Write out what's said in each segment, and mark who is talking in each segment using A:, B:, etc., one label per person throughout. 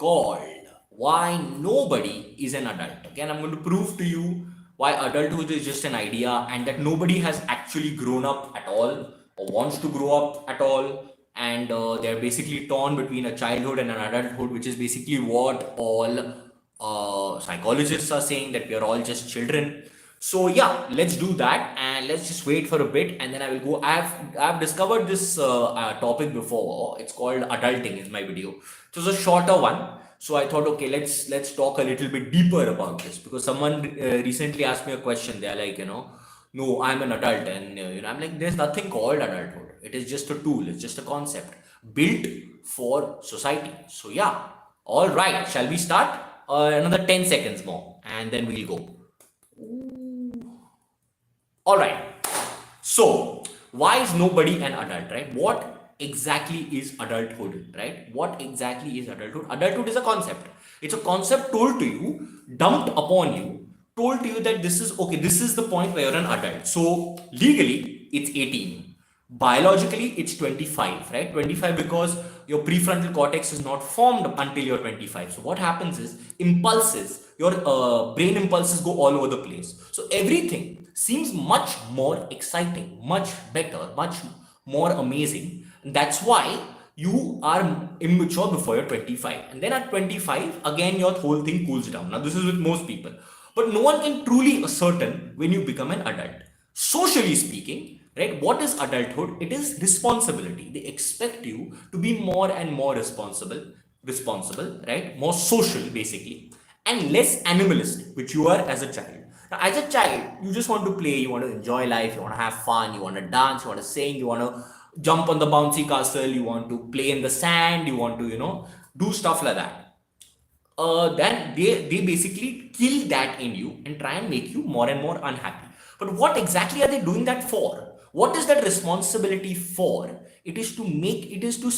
A: called Why Nobody is an Adult. Okay, and I'm going to prove to you why adulthood is just an idea and that nobody has actually grown up at all or wants to grow up at all. And they're basically torn between a childhood and an adulthood, which is basically what all psychologists are saying, that we are all just children. So yeah, let's do that and let's just wait for a bit and then I will go. I've discovered this topic before. It's called adulting is my video. It was a shorter one. So I thought, okay, let's talk a little bit deeper about this because someone recently asked me a question. They're like, no, I'm an adult, and I'm like, there's nothing called adulthood. It is just a tool. It's just a concept built for society. So yeah, all right. Shall we start? Another 10 seconds more, and then we'll go. All right. So, why is nobody an adult, right? What exactly is adulthood, right? What exactly is adulthood? Adulthood is a concept. It's a concept told to you, dumped upon you, told to you that this is okay, this is the point where you're an adult. So, legally, it's 18. Biologically, it's 25, right? 25 because your prefrontal cortex is not formed until you're 25. So, what happens is impulses, your brain impulses go all over the place. So, everything seems much more exciting, much better, much more amazing. And that's why you are immature before you're 25. And then at 25, again, your whole thing cools down. Now, this is with most people. But no one can truly ascertain when you become an adult. Socially speaking, right, what is adulthood? It is responsibility. They expect you to be more and more responsible, right? More social, basically, and less animalistic, which you are as a child. Now, as a child, you just want to play, you want to enjoy life, you want to have fun, you want to dance, you want to sing, you want to jump on the bouncy castle, you want to play in the sand, you want to, do stuff like that. Then they basically kill that in you and try and make you more and more unhappy. But what exactly are they doing that for? What is that responsibility for? It is to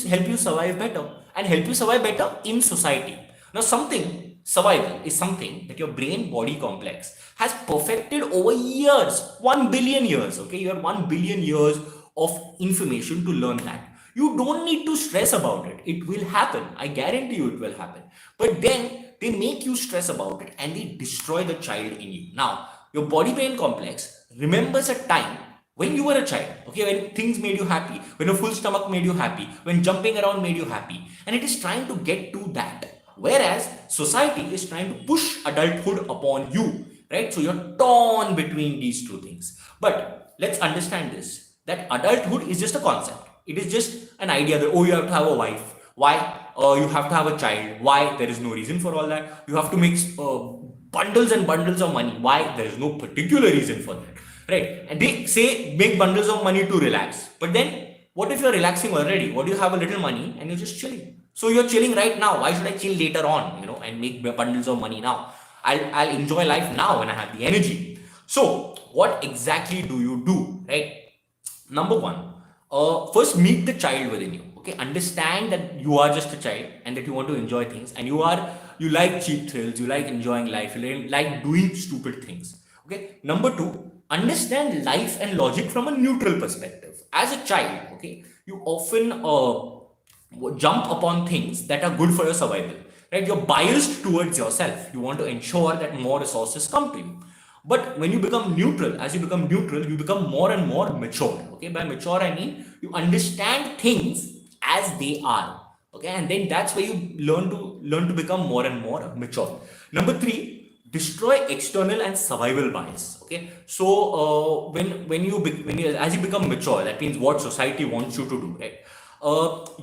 A: help you survive better and help you survive better in society. Now, survival is something that your brain body complex has perfected over years, 1 billion years. Okay, you have 1 billion years of information to learn that. You don't need to stress about it. It will happen. I guarantee you it will happen. But then they make you stress about it and they destroy the child in you. Now, your body brain complex remembers a time when you were a child, okay, when things made you happy, when a full stomach made you happy, when jumping around made you happy, and it is trying to get to that. Whereas society is trying to push adulthood upon you, right? So you're torn between these two things. But let's understand this, that adulthood is just a concept. It is just an idea that, oh, you have to have a wife. Why? You have to have a child. Why? There is no reason for all that. You have to make bundles and bundles of money. Why? There is no particular reason for that. Right? And they say make bundles of money to relax. But then, what if you're relaxing already? What do you have a little money and you're just chilling? So you're chilling right now. Why should I chill later on, and make bundles of money now? I'll enjoy life now when I have the energy. So, what exactly do you do, right? Number one, first meet the child within you. Okay, understand that you are just a child and that you want to enjoy things, and you like cheap thrills, you like enjoying life, you like doing stupid things. Okay, number two, understand life and logic from a neutral perspective. As a child, okay, you often jump upon things that are good for your survival. Right, you're biased towards yourself. You want to ensure that more resources come to you. But when you become neutral, as you become neutral, you become more and more mature. Okay, by mature I mean you understand things as they are. Okay, and then that's where you learn to become more and more mature. Number three, destroy external and survival bias. Okay, so when you as you become mature, that means what society wants you to do, right?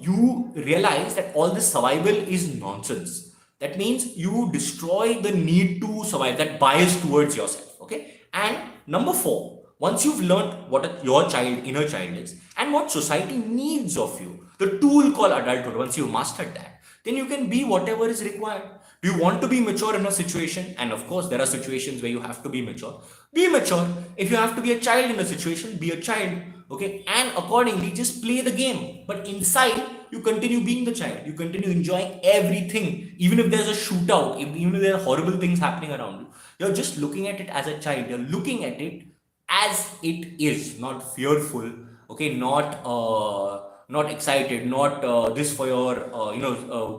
A: You realize that all this survival is nonsense. That means you destroy the need to survive, that bias towards yourself. Okay, and number four, once you've learned what your inner child is and what society needs of you, the tool called adulthood, once you've mastered that, then you can be whatever is required. Do you want to be mature in a situation? And of course, there are situations where you have to be mature. Be mature. If you have to be a child in a situation, be a child. Okay, and accordingly, just play the game. But inside, you continue being the child. You continue enjoying everything, even if there's a shootout, even if there are horrible things happening around you. You're just looking at it as a child. You're looking at it as it is, not fearful. Okay, not not excited, not this for your,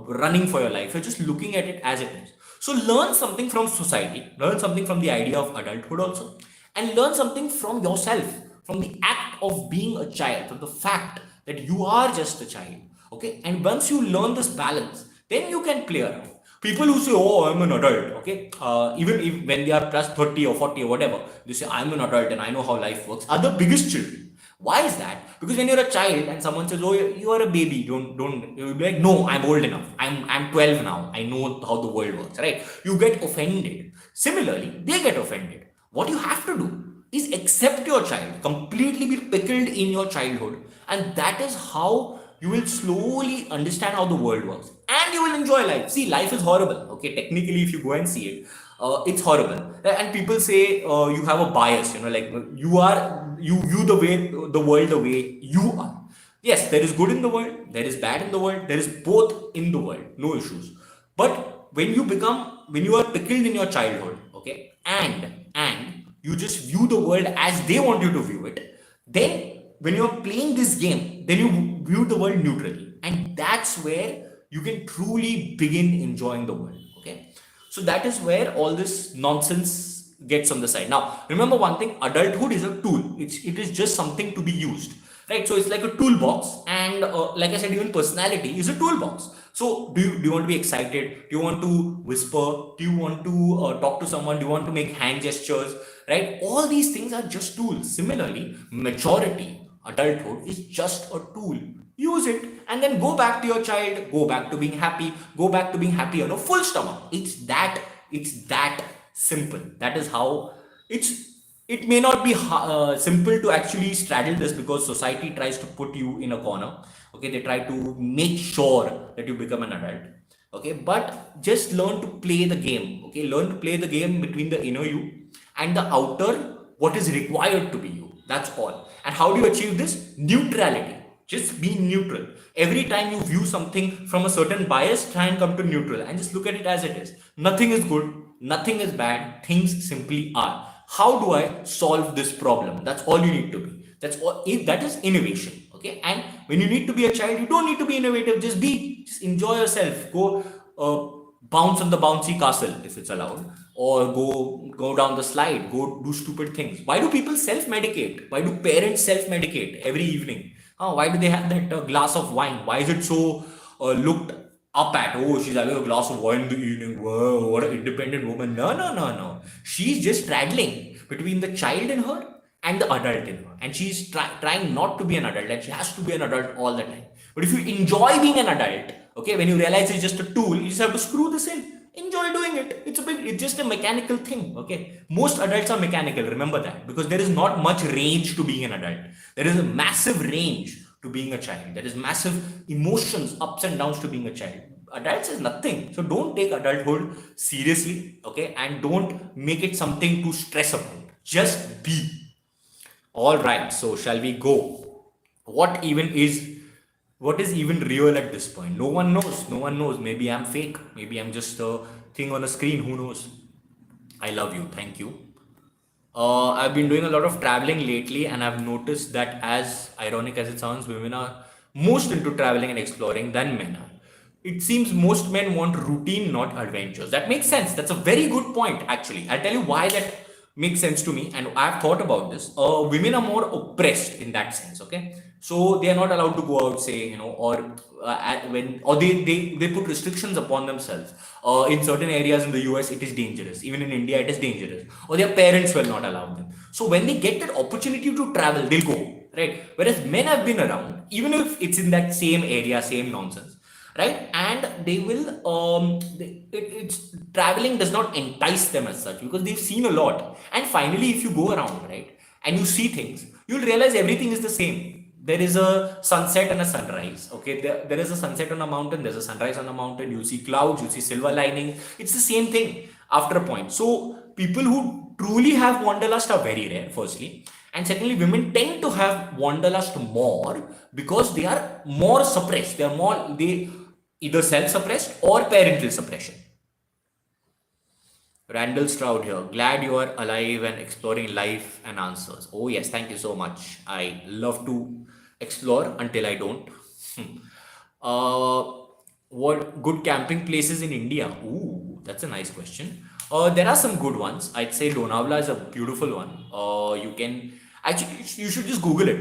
A: running for your life. You're just looking at it as it is. So learn something from society, learn something from the idea of adulthood also, and learn something from yourself, from the act of being a child, from the fact that you are just a child. Okay, and once you learn this balance, then you can play around. People who say, "Oh, I'm an adult," okay, even if when they are plus 30 or 40 or whatever, they say, "I'm an adult and I know how life works," are the biggest children. Why is that? Because when you're a child and someone says, "Oh, you are a baby," don't you'll be like, "No, I'm old enough. I'm 12 now. I know how the world works," right? You get offended. Similarly, they get offended. What you have to do is accept your child, completely be pickled in your childhood, and that is how you will slowly understand how the world works, and you will enjoy life. See, life is horrible. Okay, technically, if you go and see it, it's horrible. And people say you have a bias. Like you the way the world the way you are. Yes, there is good in the world, there is bad in the world, there is both in the world, no issues. But when you are pickled in your childhood, okay, and you just view the world as they want you to view it, then when you're playing this game, then you view the world neutrally, and that's where you can truly begin enjoying the world. Okay, so that is where all this nonsense gets on the side. Now, remember one thing: adulthood is a tool. It is just something to be used, right? So it's like a toolbox, and like I said, even personality is a toolbox. So do you want to be excited? Do you want to whisper? Do you want to talk to someone? Do you want to make hand gestures? Right? All these things are just tools. Similarly, maturity, adulthood is just a tool. Use it and then go back to your child, go back to being happy, go back to being happy on a full stomach. It's that simple. That is how it's it may not be simple to actually straddle this, because society tries to put you in a corner. Okay, they try to make sure that you become an adult. Okay, but just learn to play the game. Okay, learn to play the game between the inner you and the outer, what is required to be you. That's all. And how do you achieve this? Neutrality. Just be neutral. Every time you view something from a certain bias, try and come to neutral and just look at it as it is. Nothing is good, nothing is bad, things simply are. How do I solve this problem? That's all you need to be. That's all. That is innovation. Okay, and when you need to be a child, you don't need to be innovative. Just enjoy yourself. Go bounce on the bouncy castle if it's allowed, or go down the slide. Go do stupid things. Why do people self-medicate? Why do parents self-medicate every evening? Why do they have that glass of wine? Why is it so looked up at? Oh, she's having a glass of wine in the evening. Whoa, what an independent woman. No, no, no, no. She's just straddling between the child in her and the adult in her. And she's trying not to be an adult, and she has to be an adult all the time. But if you enjoy being an adult, okay, when you realize it's just a tool, you just have to screw this in. Enjoy doing it. It's just a mechanical thing. Okay. Most adults are mechanical, remember that, because there is not much range to being an adult. There is a massive range to being a child. There is massive emotions, ups and downs to being a child. Adults is nothing. So don't take adulthood seriously, okay, and don't make it something to stress about. Just be. All right, so shall we go? What is even real at this point? No one knows. No one knows. Maybe I'm fake. Maybe I'm just a thing on a screen. Who knows? I love you. Thank you. I've been doing a lot of traveling lately, and I've noticed that, as ironic as it sounds, women are most into traveling and exploring than men are. It seems most men want routine, not adventures. That makes sense. That's a very good point, actually. I'll tell you why that makes sense to me, and I've thought about this. Women are more oppressed in that sense, okay? So they are not allowed to go out, say, or when, or they put restrictions upon themselves. In certain areas in the US, it is dangerous. Even in India, it is dangerous. Or their parents will not allow them. So when they get that opportunity to travel, they'll go, right? Whereas men have been around, even if it's in that same area, same nonsense, right? And they will it's traveling does not entice them as such, because they've seen a lot. And finally, if you go around, right, and you see things, you'll realize everything is the same. There is a sunset and a sunrise. Okay, there is a sunset on a mountain, there's a sunrise on a mountain. You see clouds, you see silver lining. It's the same thing after a point. So people who truly have wanderlust are very rare, firstly. And secondly, women tend to have wanderlust more because they are more suppressed. They either self-suppressed or parental suppression. Randall Stroud here. Glad you are alive and exploring life and answers. Oh yes, thank you so much. I love to Explore until I don't. uh, what good camping places in India? Ooh, that's a nice question. There are some good ones. I'd say Lonavala is a beautiful one. You can actually, you should just Google it,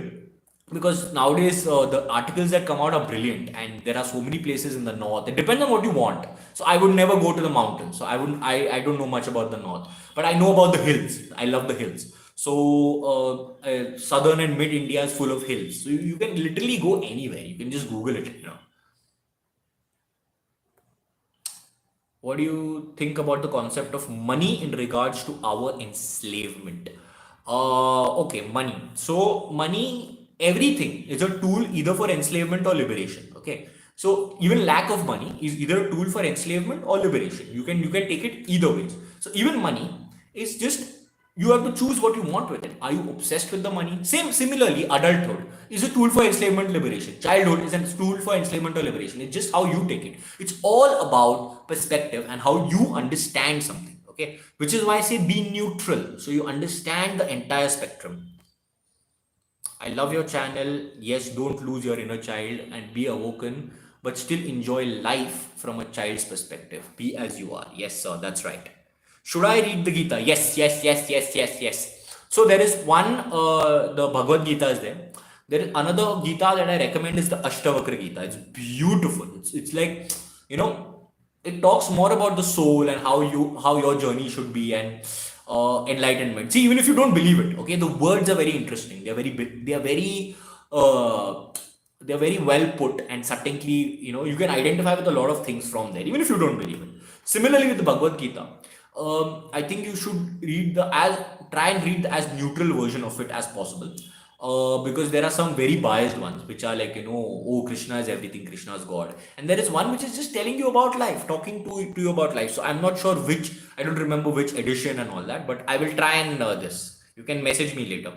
A: because nowadays the articles that come out are brilliant, and there are so many places in the north. It depends on what you want. So I would never go to the mountains. So I don't know much about the north, but I know about the hills. I love the hills. So southern and mid India is full of hills. So you can literally go anywhere. You can just Google it. What do you think about the concept of money in regards to our enslavement? Okay, money. So, money, everything is a tool either for enslavement or liberation. Okay. So, even lack of money is either a tool for enslavement or liberation. You can take it either ways. So, even money is just, you have to choose what you want with it. Are you obsessed with the money? Similarly, adulthood is a tool for enslavement liberation. Childhood is a tool for enslavement or liberation. It's just how you take it. It's all about perspective and how you understand something. Okay, which is why I say be neutral, so you understand the entire spectrum. I love your channel. Yes, don't lose your inner child and be awoken, but still enjoy life from a child's perspective. Be as you are. Yes, sir, that's right. Should I read the Gita? Yes, yes, yes, yes, yes, yes. So there is one, the Bhagavad Gita is there. There is another Gita that I recommend is the Ashtavakra Gita. It's beautiful. It's like, it talks more about the soul and how your journey should be, and enlightenment. See, even if you don't believe it, okay, the words are very interesting. Uh, they're very well put, and certainly, you can identify with a lot of things from there, even if you don't believe it. Similarly, with the Bhagavad Gita, I think you should try and read the as neutral version of it as possible. Because there are some very biased ones which are like, oh, Krishna is everything, Krishna is God. And there is one which is just telling you about life, talking to you about life. So I'm not sure I don't remember which edition and all that, but I will try and this. You can message me later.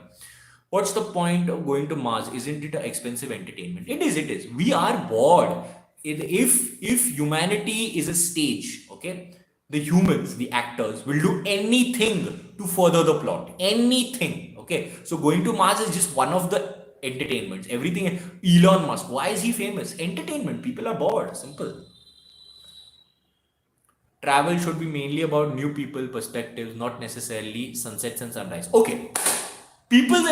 A: What's the point of going to Mars? Isn't it an expensive entertainment? It is. We are bored. If humanity is a stage, okay, the humans, the actors, will do anything to further the plot. Anything. Okay. So going to Mars is just one of the entertainments. Everything. Elon Musk, why is he famous? Entertainment. People are bored. Simple. Travel should be mainly about new people, perspectives, not necessarily sunsets and sunrise. Okay. People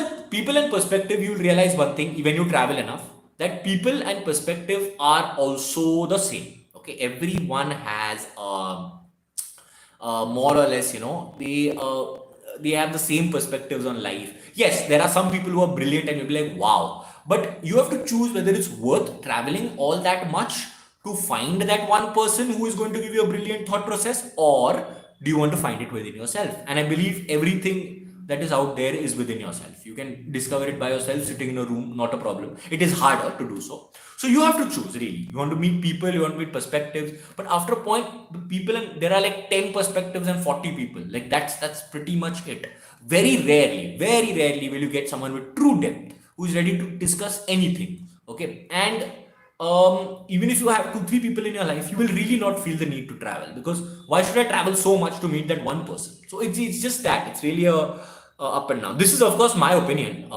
A: and perspective, you'll realize one thing when you travel enough, that people and perspective are also the same. Okay. Everyone has more or less, they have the same perspectives on life. Yes, there are some people who are brilliant and you'll be like, wow. But you have to choose whether it's worth traveling all that much to find that one person who is going to give you a brilliant thought process, or do you want to find it within yourself? And I believe everything that is out there is within yourself. You can discover it by yourself sitting in a room, not a problem. It is harder to do so. So you have to choose, really. You want to meet people, you want to meet perspectives, but after a point, the people, and there are like 10 perspectives and 40 people. Like that's pretty much it. Very rarely will you get someone with true depth who is ready to discuss anything. Okay. And even if you have 2-3 people in your life, you will really not feel the need to travel, because why should I travel so much to meet that one person? So it's just that it's really a up and down. This is of course my opinion.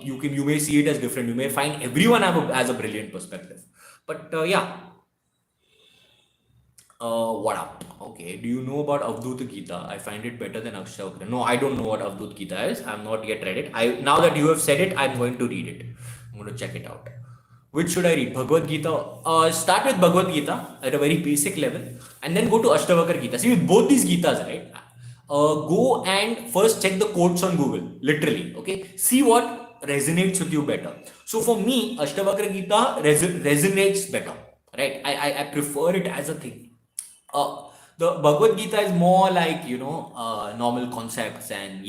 A: You may see it as different. You may find everyone has a brilliant perspective, but yeah. What up? Okay. Do you know about Avdut Gita? I find it better than Akshavakra. No, I don't know what Avdut Gita is. I'm not yet read it. Now that you have said it, I'm going to read it. I'm going to check it out. Which should I read? Bhagavad Gita. Start with Bhagavad Gita at a very basic level, and then go to Ashtavakra Gita. See, with both these Gitas, right? Go and first check the quotes on Google, literally. Okay, see what resonates with you better. So for me, Ashtavakra Gita resonates better, right? I prefer it as a thing. The Bhagavad Gita is more like, normal concepts and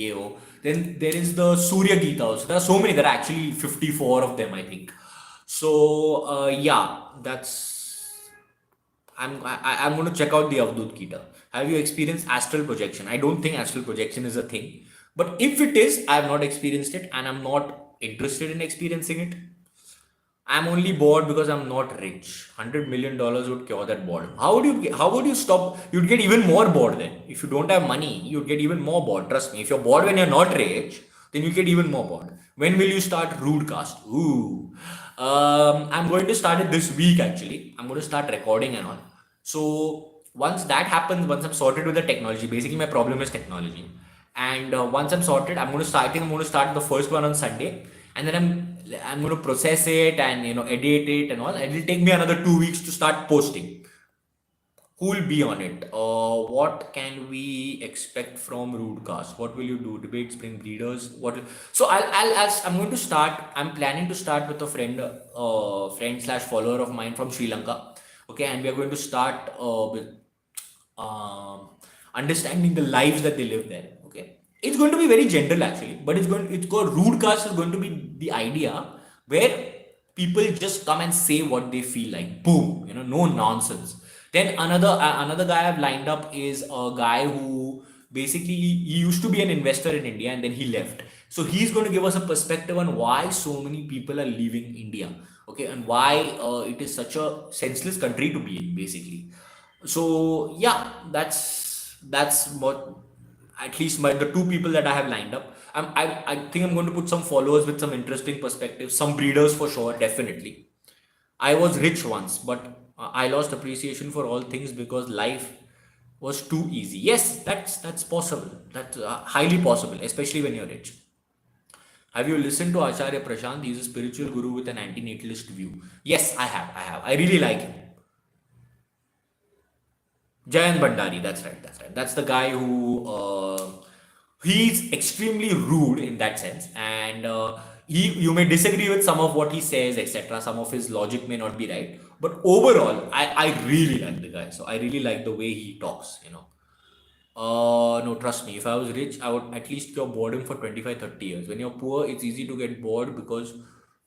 A: then there is the Surya Gita also. There are so many. There are actually 54 of them, I think. So yeah, I'm going to check out the Avdut Gita. Have you experienced astral projection? I don't think astral projection is a thing, but if it is, I have not experienced it, and I'm not interested in experiencing it. I'm only bored because I'm not rich. $100 million would cure that boredom. How would you stop? You'd get even more bored then. If you don't have money, you'd get even more bored. Trust me. If you're bored when you're not rich, then you get even more bored. When will you start Rudecast? Ooh. I'm going to start it this week actually. I'm going to start recording and all. So once that happens, once I'm sorted with the technology, basically my problem is technology. And once I'm sorted, I think I'm going to start the first one on Sunday, and then I'm going to process it and edit it and all. It will take me another 2 weeks to start posting. Who will be on it? What can we expect from Rudecast? What will you do? Debates, bring leaders. So I'm going to start. I'm planning to start with a friend slash follower of mine from Sri Lanka. Okay, and we are going to start with um, understanding the lives that they live there. Okay, it's going to be very general actually, but it's called Rudecast is going to be the idea where people just come and say what they feel like. Boom, no nonsense. Then another guy I've lined up is a guy who basically he used to be an investor in India and then he left. So he's going to give us a perspective on why so many people are leaving India. Okay, and why it is such a senseless country to be in, basically. So yeah, that's what at least the two people that I have lined up. I think I'm going to put some followers with some interesting perspectives, some breeders for sure, definitely. I was rich once, but I lost appreciation for all things because life was too easy. Yes, that's possible. That's highly possible, especially when you're rich. Have you listened to Acharya Prashant? He's a spiritual guru with an anti-natalist view. Yes, I have. I have. I really like him. Jayant Bandari, that's right, that's right. That's the guy who he's extremely rude in that sense, and you may disagree with some of what he says, etc. Some of his logic may not be right, but overall, I really like the guy. So I really like the way he talks. No, trust me, if I was rich, I would at least cure boredom for 25, 30 years. When you're poor, it's easy to get bored because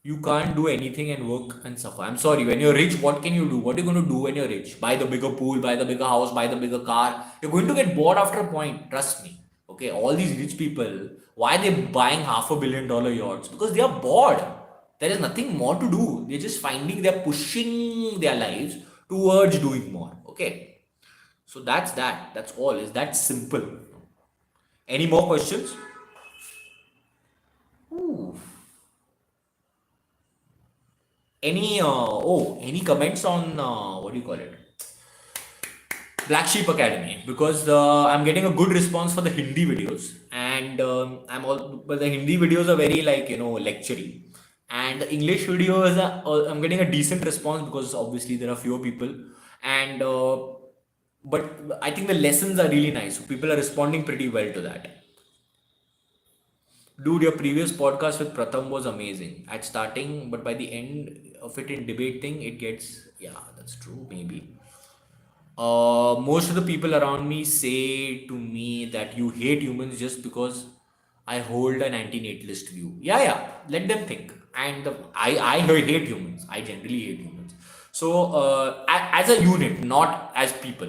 A: you can't do anything and work and suffer. I'm sorry, when you're rich, what can you do? What are you going to do when you're rich? Buy the bigger pool, buy the bigger house, buy the bigger car. You're going to get bored after a point, trust me. Okay, all these rich people, why are they buying $500 million yachts? Because they are bored. There is nothing more to do. They're pushing their lives towards doing more. Okay. So that's that. That's all. Is that simple? Any more questions? Ooh. Any comments on what do you call it? Black Sheep Academy, because I'm getting a good response for the Hindi videos, and but the Hindi videos are very like lectury, and the English videos I'm getting a decent response because obviously there are fewer people, and but I think the lessons are really nice. So people are responding pretty well to that. Dude, your previous podcast with Pratham was amazing at starting, but by the end of it in debate thing, it gets, yeah, that's true, maybe. Most of the people around me say to me that you hate humans just because I hold an anti-natalist view. Yeah, yeah, let them think. And I hate humans. I generally hate humans. So, as a unit, not as people.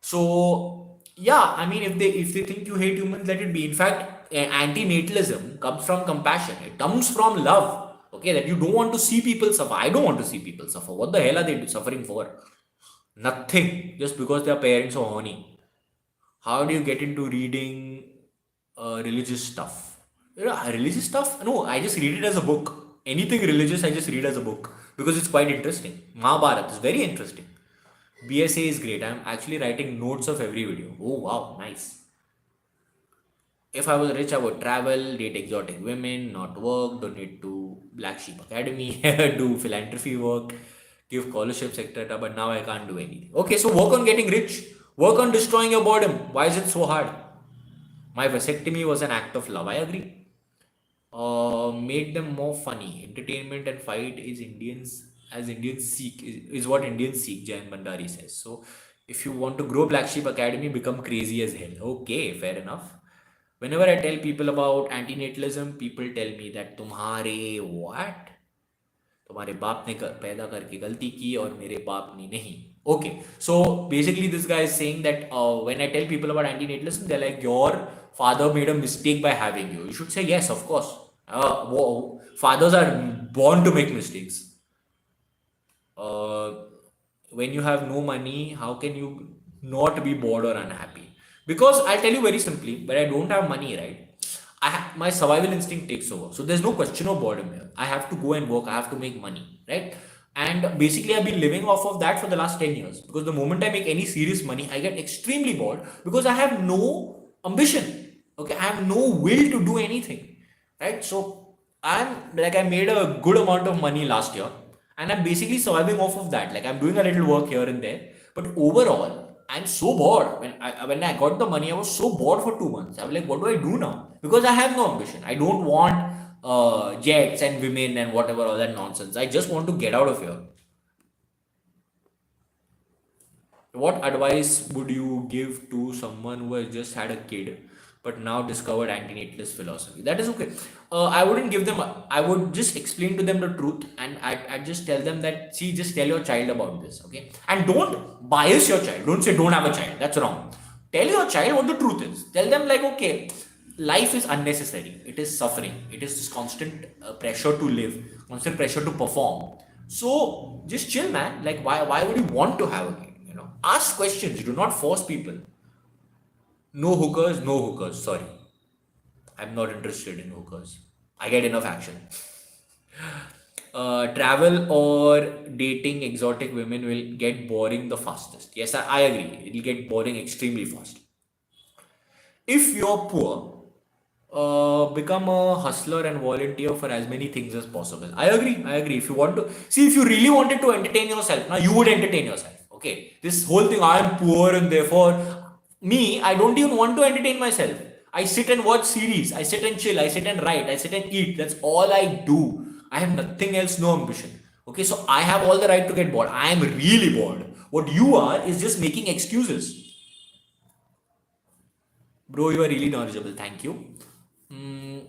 A: So, yeah, I mean, if they think you hate humans, let it be. In fact, anti-natalism comes from compassion. It comes from love. Okay, that you don't want to see people suffer. I don't want to see people suffer. What the hell are they suffering for? Nothing, just because their parents are horny. How do you get into reading religious stuff? Religious stuff? No, I just read it as a book. Anything religious, I just read as a book because it's quite interesting. Mahabharata is very interesting. BSA is great. I'm actually writing notes of every video. Oh wow, nice. If I was rich, I would travel, date exotic women, not work, donate to Black Sheep Academy, do philanthropy work, give scholarships, etc. But now I can't do anything. Okay, so work on getting rich. Work on destroying your boredom. Why is it so hard? My vasectomy was an act of love. I agree. Make them more funny. Entertainment and fight is Indians seek is what Indians seek. Jayan Bandari says. So, if you want to grow Black Sheep Academy, become crazy as hell. Okay, fair enough. Whenever I tell people about antinatalism, people tell me that तुम्हारे what? तुम्हारे बाप ने पैदा करके गलती की और मेरे बाप ने नहीं. Okay, so basically this guy is saying that when I tell people about antinatalism, they're like, your father made a mistake by having you. You should say yes, of course. Fathers are born to make mistakes. uh, when you have no money, how can you not be bored or unhappy? Because I'll tell you very simply, but I don't have money, right? my survival instinct takes over. So there's no question of boredom here. I have to go and work. I have to make money, right? And basically, I've been living off of that for the last 10 years, because the moment I make any serious money, I get extremely bored because I have no ambition. Okay, I have no will to do anything, right? So I made a good amount of money last year, and I'm basically surviving off of that. Like, I'm doing a little work here and there, but overall, I'm so bored. When I got the money, I was so bored for 2 months. I was like, what do I do now? Because I have no ambition. I don't want jets and women and whatever all that nonsense. I just want to get out of here. What advice would you give to someone who has just had a kid but now discovered antinatalist philosophy? That is okay. I wouldn't give them, I would just explain to them the truth, and I'd just tell them that, see, just tell your child about this, okay? And don't bias your child. Don't say don't have a child. That's wrong. Tell your child what the truth is. Tell them, like, okay, life is unnecessary. It is suffering. It is this constant pressure to live, constant pressure to perform. So just chill, man. Like, why would you want to have a kid? Ask questions. Do not force people. No hookers, no hookers. Sorry, I'm not interested in hookers. I get enough action. Travel or dating exotic women will get boring the fastest. Yes, I agree. It will get boring extremely fast. If you're poor, become a hustler and volunteer for as many things as possible. I agree. I agree. If you want to see, if you really wanted to entertain yourself, now you would entertain yourself. Okay, this whole thing, I am poor and therefore me, I don't even want to entertain myself. I sit and watch series. I sit and chill. I sit and write. I sit and eat. That's all I do. I have nothing else, no ambition. Okay, so I have all the right to get bored. I am really bored. What you are is just making excuses. Bro, you are really knowledgeable. Thank you. Mm,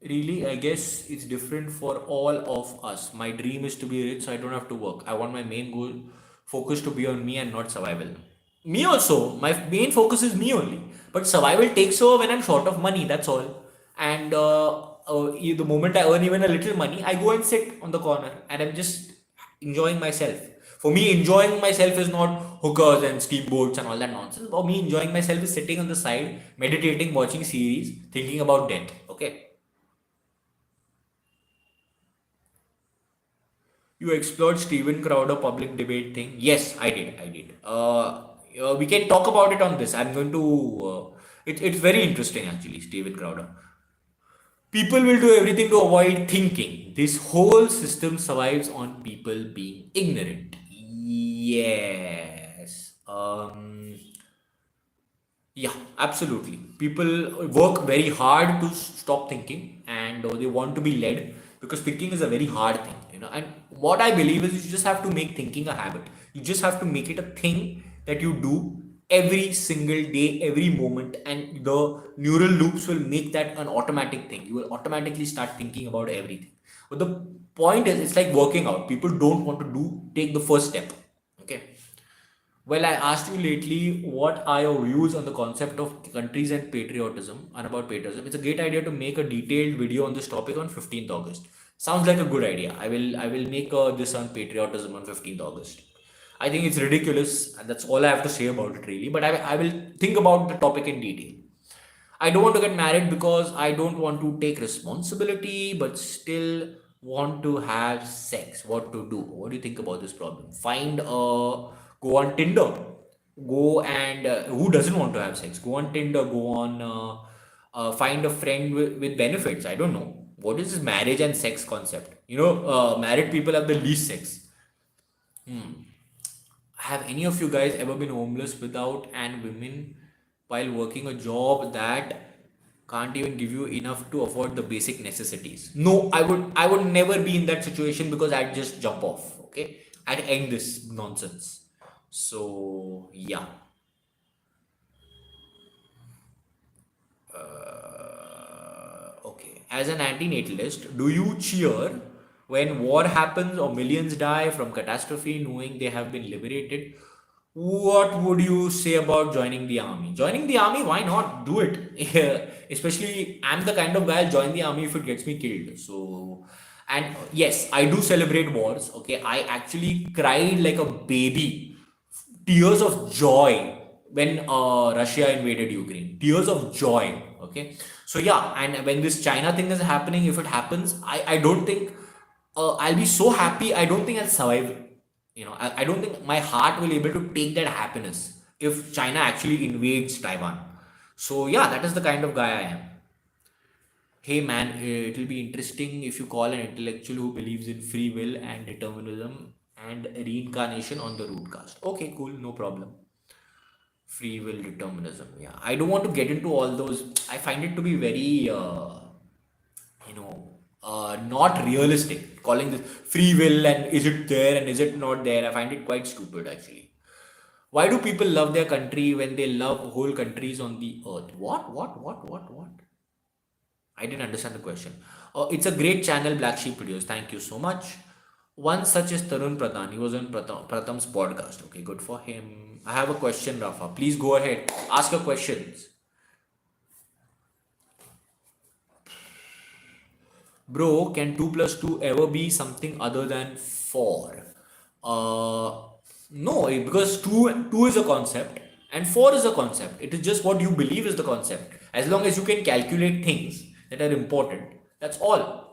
A: really, I guess it's different for all of us. My dream is to be rich, so I don't have to work. I want my main goal focus to be on me and not survival. Me also, my main focus is me only. But survival takes over when I'm short of money, that's all. And the moment I earn even a little money, I go and sit on the corner and I'm just enjoying myself. For me, enjoying myself is not hookers and steamboats and all that nonsense. For me, enjoying myself is sitting on the side, meditating, watching series, thinking about death. Okay. You explored Steven Crowder public debate thing. Yes, I did. I did. We can talk about it on this. I'm going to. It's very interesting actually, Steven Crowder. People will do everything to avoid thinking. This whole system survives on people being ignorant. Yes. Yeah, absolutely. People work very hard to stop thinking, and they want to be led, because thinking is a very hard thing. And what I believe is you just have to make thinking a habit. You just have to make it a thing that you do every single day, every moment, and the neural loops will make that an automatic thing. You will automatically start thinking about everything. But the point is, it's like working out. People don't want to take the first step. Okay. Well, I asked you lately, what are your views on the concept of countries and patriotism and about patriotism? It's a great idea to make a detailed video on this topic on 15th August. Sounds like a good idea. I will make this on patriotism on 15th August. I think it's ridiculous, and that's all I have to say about it really. But I will think about the topic in detail. I don't want to get married because I don't want to take responsibility, but still want to have sex. What to do? What do you think about this problem? Go on Tinder. Go and who doesn't want to have sex? Go on Tinder. Go on find a friend with benefits. I don't know. What is this marriage and sex concept? Married people have the least sex. Have any of you guys ever been homeless without and women while working a job that can't even give you enough to afford the basic necessities? No, I would never be in that situation, because I'd just jump off. Okay, I'd end this nonsense. So yeah. Okay. As an antinatalist, do you cheer when war happens or millions die from catastrophe, knowing they have been liberated? What would you say about joining the army? Joining the army, why not? Do it. Especially, I'm the kind of guy I'll join the army if it gets me killed. So, and yes, I do celebrate wars. Okay, I actually cried like a baby, tears of joy when Russia invaded Ukraine. Tears of joy. Okay. So yeah, and when this China thing is happening, if it happens, I don't think I'll be so happy. I don't think I'll survive. I don't think my heart will able to take that happiness if China actually invades Taiwan. So yeah, that is the kind of guy I am. Hey man, it will be interesting if you call an intellectual who believes in free will and determinism and reincarnation on the rootcast. Okay, cool, no problem. Free will, determinism. Yeah, I don't want to get into all those. I find it to be very, not realistic. Calling this free will and is it there and is it not there? I find it quite stupid actually. Why do people love their country when they love whole countries on the earth? What? I didn't understand the question. It's a great channel, Black Sheep Videos. Thank you so much. One such is Tarun Pradhan. He was on Pratham's podcast. Okay, good for him. I have a question, Rafa. Please go ahead. Ask your questions. Bro, can 2 plus 2 ever be something other than 4? No, because 2 is a concept and 4 is a concept. It is just what you believe is the concept. As long as you can calculate things that are important, that's all.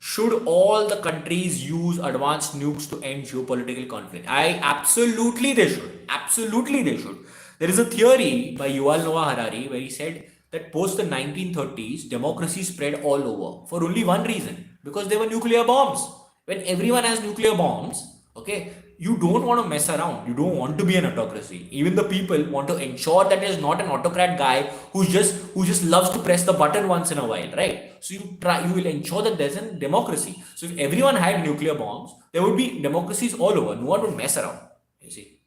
A: Should all the countries use advanced nukes to end geopolitical conflict? Absolutely they should. Absolutely they should. There is a theory by Yuval Noah Harari where he said that post the 1930s, democracy spread all over for only one reason, because there were nuclear bombs. When everyone has nuclear bombs, okay, you don't want to mess around. You don't want to be an autocracy. Even the people want to ensure that there's not an autocrat guy who just loves to press the button once in a while, right? So you will ensure that there's a democracy. So if everyone had nuclear bombs, there would be democracies all over. No one would mess around. You see.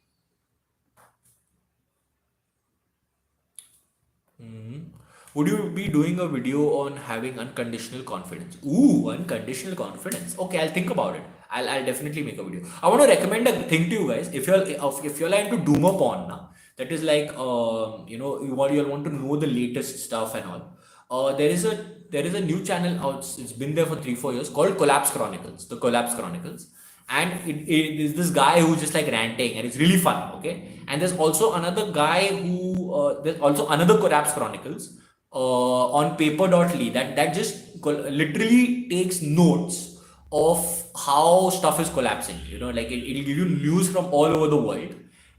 A: Would you be doing a video on having unconditional confidence? Ooh, unconditional confidence. Okay, I'll think about it. I'll definitely make a video. I want to recommend a thing to you guys. If you're like into doomer porn now, that is like you'll want to know the latest stuff and all. There is a new channel. It's been there for 3-4 years called Collapse Chronicles. The Collapse Chronicles, and it is this guy who's just like ranting, and it's really fun. Okay, and there's also another guy there's also another Collapse Chronicles on paper.ly that just literally takes notes of how stuff is collapsing. Like it'll give you news from all over the world,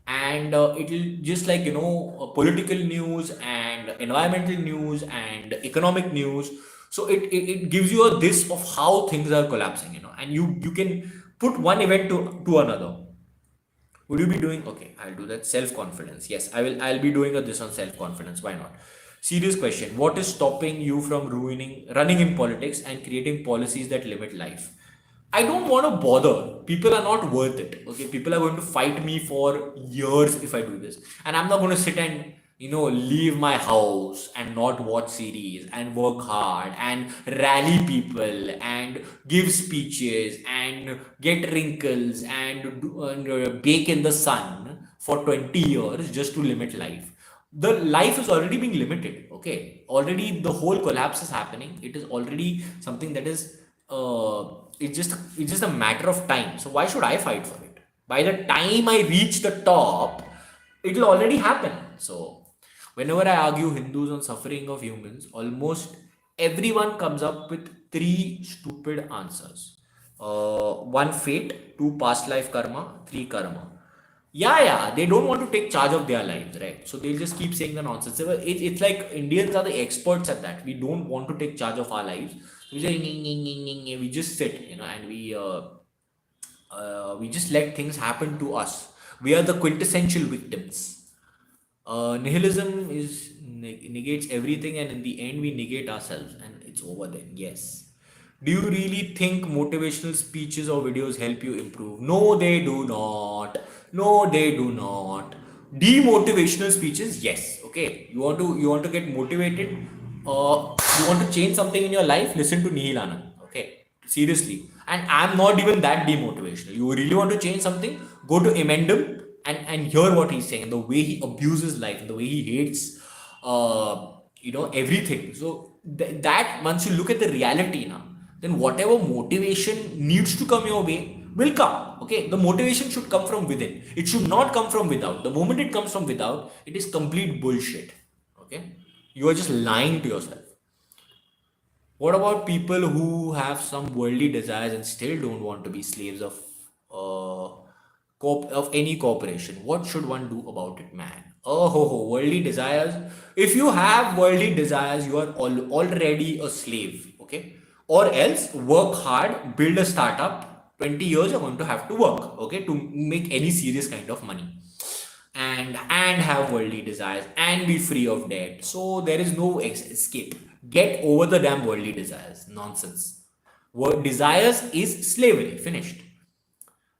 A: and it'll just like political news and environmental news and economic news. So it gives you a this of how things are collapsing, and you can put one event to another. Would you be doing? Okay, I'll do that. Self confidence. Yes, I will. I'll be doing this on self confidence. Why not? Serious question. What is stopping you from running in politics and creating policies that limit life? I don't want to bother. People are not worth it. Okay, people are going to fight me for years if I do this, and I'm not going to sit and leave my house and not watch series and work hard and rally people and give speeches and get wrinkles and bake in the sun for 20 years just to limit life. The life is already being limited. Okay, already the whole collapse is happening. It is already something that is it's just a matter of time. So why should I fight for it? By the time I reach the top, it will already happen. So whenever I argue Hindus on suffering of humans, almost everyone comes up with three stupid answers. One, fate; two, past life karma; three, karma. Yeah, they don't want to take charge of their lives, right? So they'll just keep saying the nonsense. It's like Indians are the experts at that. We don't want to take charge of our lives. We just, we just sit, and we just let things happen to us. We are the quintessential victims. Nihilism negates everything, and in the end, we negate ourselves, and it's over then. Yes. Do you really think motivational speeches or videos help you improve? No, they do not. No, they do not. Demotivational speeches, yes. Okay, you want to get motivated. You want to change something in your life? Listen to NihilAnand. Okay, seriously. And I'm not even that demotivational. You really want to change something? Go to Emendum and hear what he's saying. The way he abuses life, and the way he hates, everything. So that once you look at the reality now, then whatever motivation needs to come your way will come. Okay, the motivation should come from within. It should not come from without. The moment it comes from without, it is complete bullshit. Okay, you are just lying to yourself. What about people who have some worldly desires and still don't want to be slaves of of any corporation? What should one do about it, man? Oh, worldly desires. If you have worldly desires, you are already a slave. Okay, or else work hard, build a startup. 20 years you're going to have to work. Okay, to make any serious kind of money and have worldly desires and be free of debt. So there is no escape. Get over the damn worldly desires. Nonsense. Desires is slavery. Finished.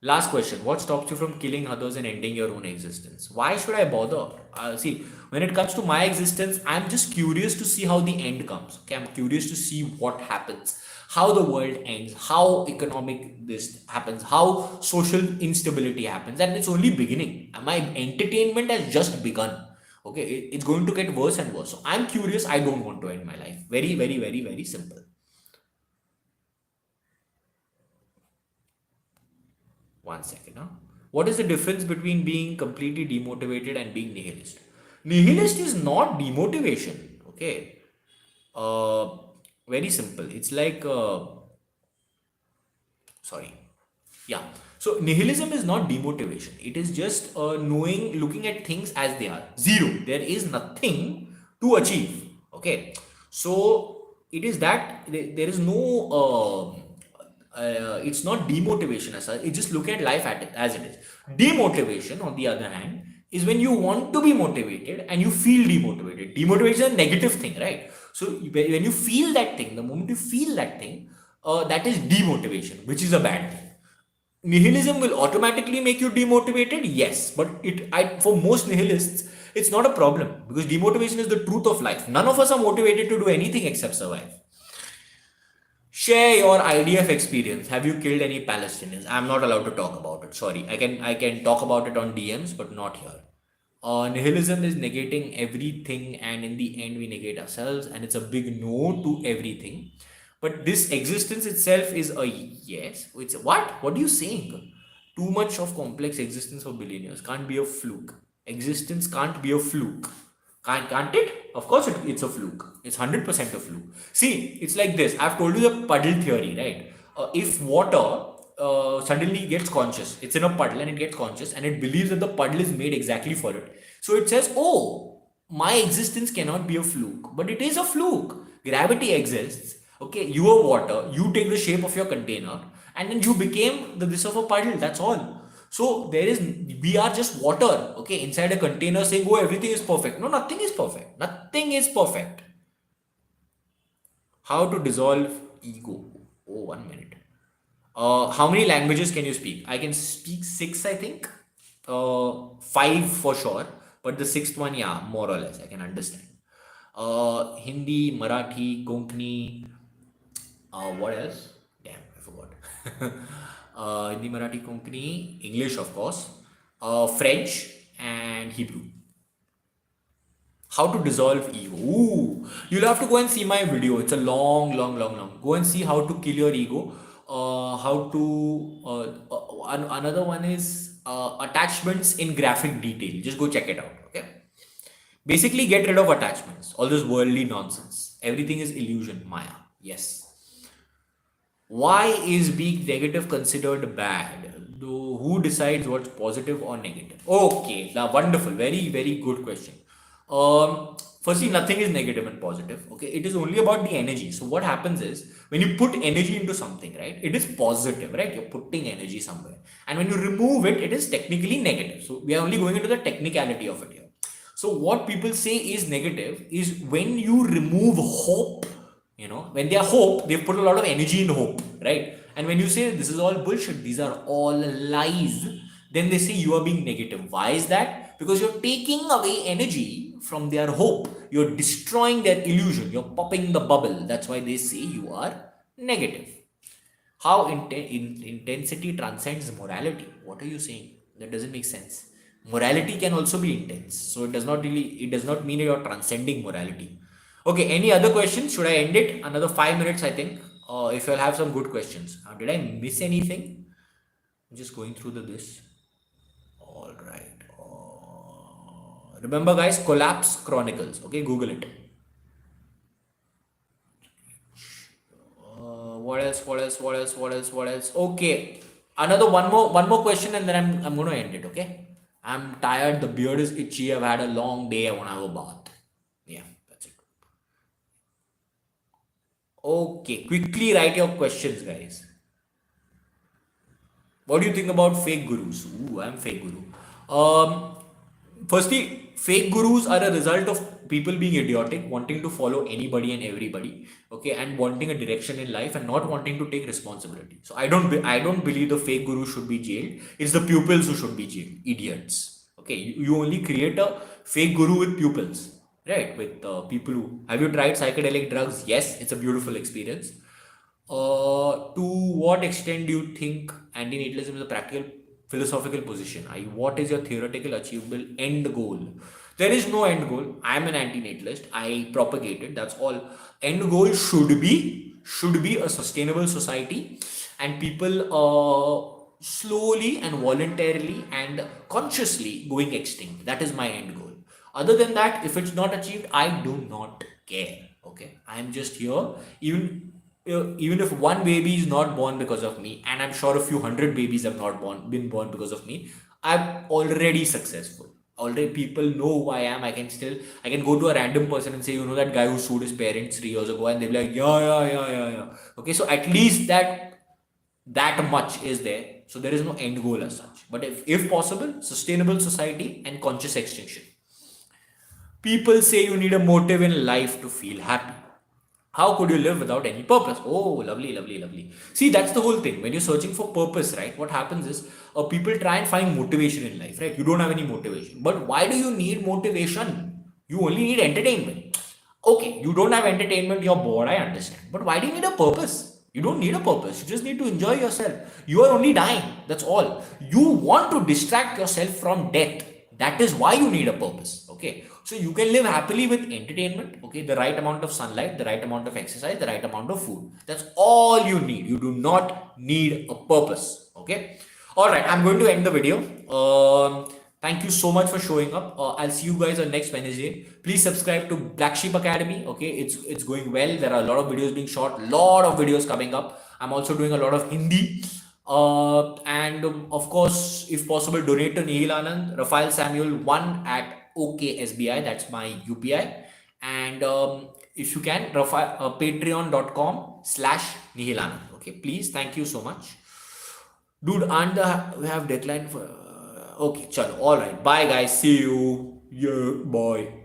A: Last question. What stops you from killing others and ending your own existence? Why should I bother? See, when it comes to my existence, I'm just curious to see how the end comes. Okay, I'm curious to see what happens, how the world ends, how economic this happens, how social instability happens, and it's only beginning. My entertainment has just begun. Okay, it's going to get worse and worse. So I'm curious. I don't want to end my life. Very, very, very, very simple. One second, huh? What is the difference between being completely demotivated and being nihilist? Nihilist is not demotivation. Okay. Uh, Very simple. It's like, sorry. Yeah. So nihilism is not demotivation. It is just looking at things as they are. Zero. There is nothing to achieve. Okay. So it is that there is no. It's not demotivation as such. It's just look at life as it is. Demotivation, on the other hand, is when you want to be motivated and you feel demotivated. Demotivation is a negative thing, right? So when you feel that thing, the moment you feel that thing, that is demotivation, which is a bad thing. Nihilism will automatically make you demotivated, yes, but for most nihilists, it's not a problem because demotivation is the truth of life. None of us are motivated to do anything except survive. Share your IDF experience. Have you killed any Palestinians? I'm not allowed to talk about it. Sorry. I can talk about it on DMs, but not here. Nihilism is negating everything, and in the end, we negate ourselves, and it's a big no to everything. But this existence itself is a yes. It's what? What are you saying? Too much of complex existence for billionaires can't be a fluke. Existence can't be a fluke. Can't it? Of course, it's a fluke. It's 100% a fluke. See, it's like this. I've told you the puddle theory, right? If water suddenly gets conscious, it's in a puddle and it gets conscious and it believes that the puddle is made exactly for it. So it says, oh, my existence cannot be a fluke, but it is a fluke. Gravity exists. Okay, you are water, you take the shape of your container, and then you became this of a puddle. That's all. So we are just water, okay, inside a container saying, oh, everything is perfect. No, nothing is perfect. Nothing is perfect. How to dissolve ego? Oh, 1 minute. How many languages can you speak? I can speak six, I think. Five for sure, but the sixth one, yeah, more or less, I can understand. Hindi, Marathi, Konkani. What else? Damn, I forgot. Hindi, Marathi, Konkani, English, of course, French, and Hebrew. How to dissolve ego. Ooh, you'll have to go and see my video. It's a long, long, long, long. Go and see how to kill your ego. How to. Another one is attachments in graphic detail. Just go check it out. Okay. Basically, get rid of attachments. All this worldly nonsense. Everything is illusion, Maya. Yes. Why is being negative considered bad? Who decides what's positive or negative? Okay, wonderful. Very, very good question. Firstly, nothing is negative and positive. Okay, it is only about the energy. So what happens is when you put energy into something, right? It is positive, right? You're putting energy somewhere, and when you remove it, it is technically negative. So we are only going into the technicality of it here. So what people say is negative is when you remove hope. When they are hope, they've put a lot of energy in hope, right? And when you say this is all bullshit, these are all lies, then they say you are being negative. Why is that? Because you're taking away energy from their hope. You're destroying their illusion. You're popping the bubble. That's why they say you are negative. How intensity transcends morality? What are you saying? That doesn't make sense. Morality can also be intense. So it does not mean you're transcending morality. Okay, any other questions? Should I end it? Another 5 minutes, I think. If you'll have some good questions. Did I miss anything? I'm just going through this. All right. Remember, guys, Collapse Chronicles. Okay, Google it. What else? What else? What else? What else? What else? Okay, another one more question, and then I'm gonna end it. Okay, I'm tired. The beard is itchy. I've had a long day. I wanna have a bath. Yeah, that's it. Okay, quickly write your questions, guys. What do you think about fake gurus? Ooh, I'm fake guru. Firstly, fake gurus are a result of people being idiotic, wanting to follow anybody and everybody, okay, and wanting a direction in life and not wanting to take responsibility. So I don't believe the fake guru should be jailed. It's the pupils who should be jailed. Idiots. Okay, you only create a fake guru with pupils, right? With people who have you tried psychedelic drugs? Yes, it's a beautiful experience. To what extent do you think antinatalism is a practical philosophical position? What is your theoretical achievable end goal? There is no end goal. I am an antinatalist. I propagate it. That's all. End goal should be a sustainable society, and people slowly and voluntarily and consciously going extinct. That is my end goal. Other than that, if it's not achieved, I do not care. Okay, I am just here. Even if one baby is not born because of me, and I'm sure a few hundred babies have not been born because of me, I'm already successful. Already people know who I am. I can go to a random person and say, that guy who sued his parents 3 years ago, and they'll be like, yeah, yeah, yeah, yeah, yeah. Okay, so at least that much is there. So there is no end goal as such. But if possible, sustainable society and conscious extinction. People say you need a motive in life to feel happy. How could you live without any purpose? Oh, lovely, lovely, lovely. See, that's the whole thing. When you're searching for purpose, right? What happens is people try and find motivation in life, right? You don't have any motivation. But why do you need motivation? You only need entertainment. Okay, you don't have entertainment, you're bored, I understand. But why do you need a purpose? You don't need a purpose. You just need to enjoy yourself. You are only dying. That's all. You want to distract yourself from death. That is why you need a purpose. Okay. So you can live happily with entertainment. Okay. The right amount of sunlight, the right amount of exercise, the right amount of food. That's all you need. You do not need a purpose. Okay. All right. I'm going to end the video. Thank you so much for showing up. I'll see you guys on next Wednesday. Please subscribe to Black Sheep Academy. Okay, it's going well. There are a lot of videos being shot, lot of videos coming up. I'm also doing a lot of Hindi. And of course, if possible, donate to NihilAnand, Rafael Samuel 1 at OKSBI. That's my UPI. And if you can, patreon.com/NihilAnand. Okay, please. Thank you so much. Dude, and we have deadline for. Okay, chalo. All right. Bye, guys. See you. Yeah, bye.